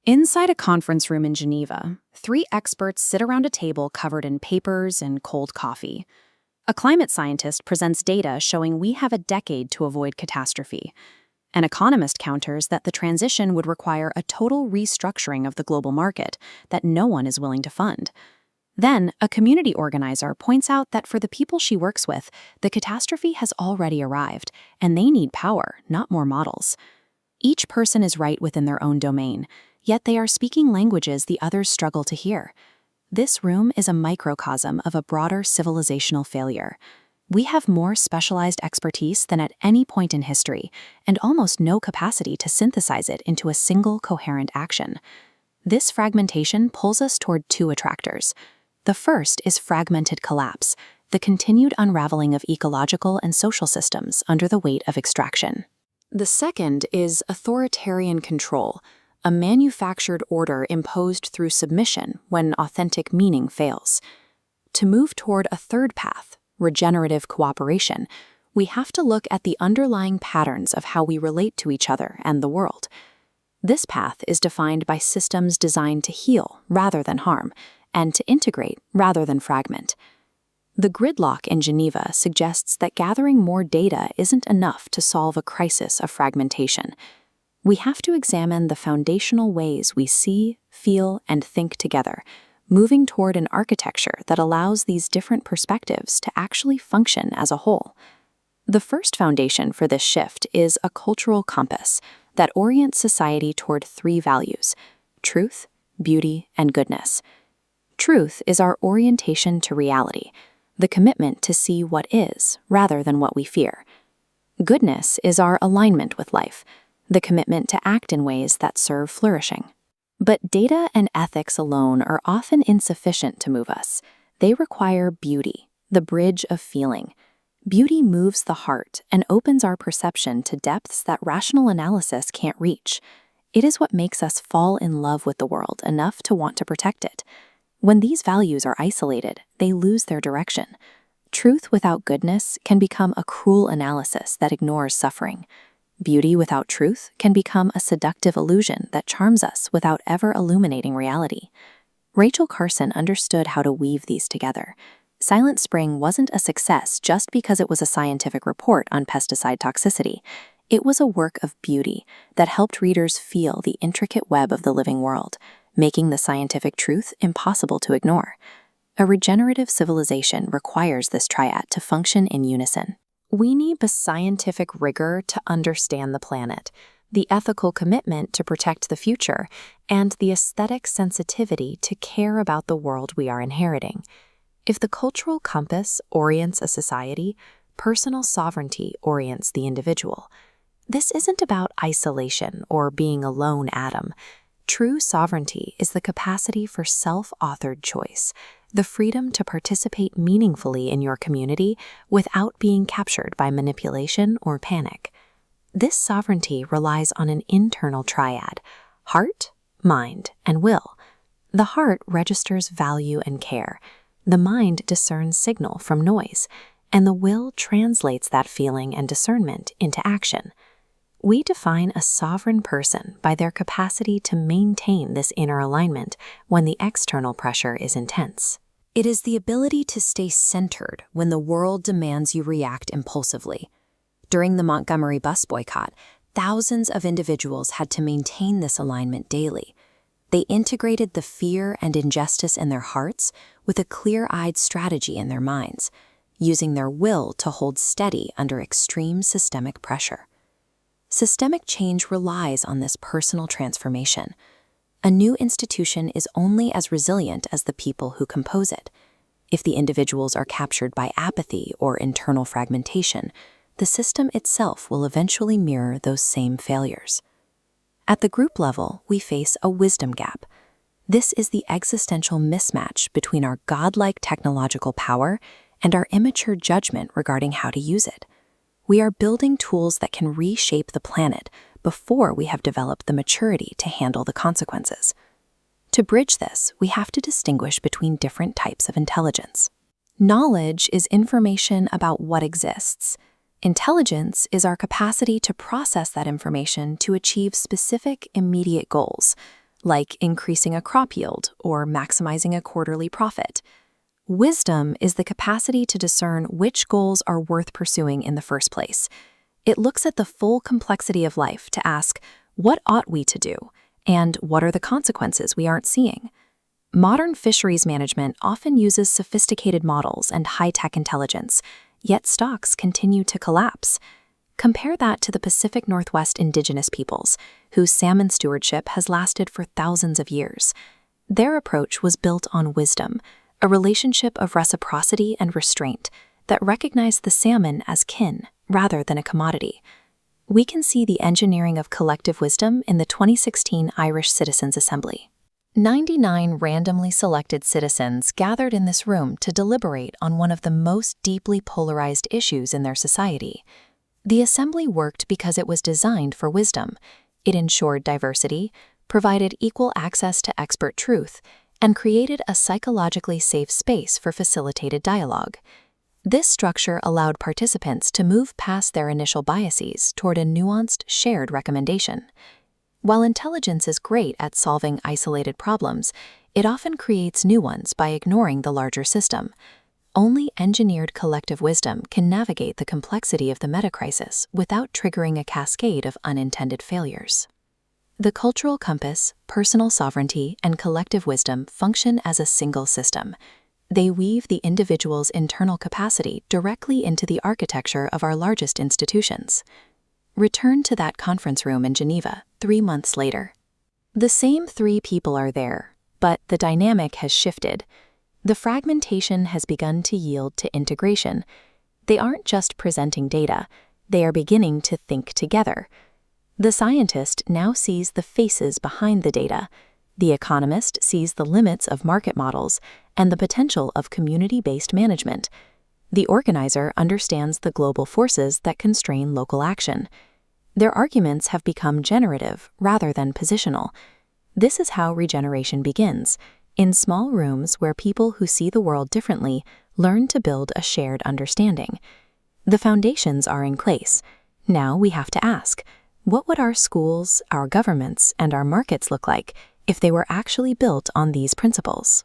Inside a conference room in Geneva, three experts sit around a table covered in papers and cold coffee. A climate scientist presents data showing we have a decade to avoid catastrophe. An economist counters that the transition would require a total restructuring of the global market that no one is willing to fund. Then, a community organizer points out that for the people she works with, the catastrophe has already arrived, and they need power, not more models. Each person is right within their own domain, yet they are speaking languages the others struggle to hear. This room is a microcosm of a broader civilizational failure. We have more specialized expertise than at any point in history, and almost no capacity to synthesize it into a single coherent action. This fragmentation pulls us toward two attractors. The first is fragmented collapse, the continued unraveling of ecological and social systems under the weight of extraction. The second is authoritarian control, a manufactured order imposed through submission when authentic meaning fails. To move toward a third path, regenerative cooperation, we have to look at the underlying patterns of how we relate to each other and the world. This path is defined by systems designed to heal rather than harm, and to integrate rather than fragment. The gridlock in Geneva suggests that gathering more data isn't enough to solve a crisis of fragmentation. We have to examine the foundational ways we see, feel, and think together, moving toward an architecture that allows these different perspectives to actually function as a whole. The first foundation for this shift is a cultural compass that orients society toward three values: truth, beauty, and goodness. Truth is our orientation to reality, the commitment to see what is rather than what we fear. Goodness is our alignment with life, the commitment to act in ways that serve flourishing. But data and ethics alone are often insufficient to move us. They require beauty, the bridge of feeling. Beauty moves the heart and opens our perception to depths that rational analysis can't reach. It is what makes us fall in love with the world enough to want to protect it. When these values are isolated, they lose their direction. Truth without goodness can become a cruel analysis that ignores suffering. Beauty without truth can become a seductive illusion that charms us without ever illuminating reality. Rachel Carson understood how to weave these together. Silent Spring wasn't a success just because it was a scientific report on pesticide toxicity. It was a work of beauty that helped readers feel the intricate web of the living world, making the scientific truth impossible to ignore. A regenerative civilization requires this triad to function in unison. We need the scientific rigor to understand the planet, the ethical commitment to protect the future, and the aesthetic sensitivity to care about the world we are inheriting. If the cultural compass orients a society, personal sovereignty orients the individual. This isn't about isolation or being a lone atom. True sovereignty is the capacity for self-authored choice, the freedom to participate meaningfully in your community without being captured by manipulation or panic. This sovereignty relies on an internal triad: heart, mind, and will. The heart registers value and care. The mind discerns signal from noise, and the will translates that feeling and discernment into action. We define a sovereign person by their capacity to maintain this inner alignment when the external pressure is intense. It is the ability to stay centered when the world demands you react impulsively. During the Montgomery bus boycott, thousands of individuals had to maintain this alignment daily. They integrated the fear and injustice in their hearts with a clear-eyed strategy in their minds, using their will to hold steady under extreme systemic pressure. Systemic change relies on this personal transformation. A new institution is only as resilient as the people who compose it. If the individuals are captured by apathy or internal fragmentation, the system itself will eventually mirror those same failures. At the group level, we face a wisdom gap. This is the existential mismatch between our godlike technological power and our immature judgment regarding how to use it. We are building tools that can reshape the planet before we have developed the maturity to handle the consequences. To bridge this, we have to distinguish between different types of intelligence. Knowledge is information about what exists. Intelligence is our capacity to process that information to achieve specific, immediate goals. like increasing a crop yield or maximizing a quarterly profit. Wisdom is the capacity to discern which goals are worth pursuing in the first place. It looks at the full complexity of life to ask, what ought we to do, and what are the consequences we aren't seeing? Modern fisheries management often uses sophisticated models and high-tech intelligence, yet stocks continue to collapse. Compare that to the Pacific Northwest indigenous peoples, whose salmon stewardship has lasted for thousands of years. Their approach was built on wisdom, a relationship of reciprocity and restraint that recognized the salmon as kin rather than a commodity. We can see the engineering of collective wisdom in the 2016 Irish Citizens' Assembly. 99 randomly selected citizens gathered in this room to deliberate on one of the most deeply polarized issues in their society. The assembly worked because it was designed for wisdom. It ensured diversity, provided equal access to expert truth, and created a psychologically safe space for facilitated dialogue. This structure allowed participants to move past their initial biases toward a nuanced, shared recommendation. While intelligence is great at solving isolated problems, it often creates new ones by ignoring the larger system. Only engineered collective wisdom can navigate the complexity of the meta-crisis without triggering a cascade of unintended failures. The cultural compass, personal sovereignty, and collective wisdom function as a single system. They weave the individual's internal capacity directly into the architecture of our largest institutions. Return to that conference room in Geneva 3 months later. The same 3 people are there, but the dynamic has shifted. The fragmentation has begun to yield to integration. They aren't just presenting data, they are beginning to think together. The scientist now sees the faces behind the data. The economist sees the limits of market models and the potential of community-based management. The organizer understands the global forces that constrain local action. Their arguments have become generative rather than positional. This is how regeneration begins, in small rooms where people who see the world differently learn to build a shared understanding. The foundations are in place. Now we have to ask, what would our schools, our governments, and our markets look like if they were actually built on these principles?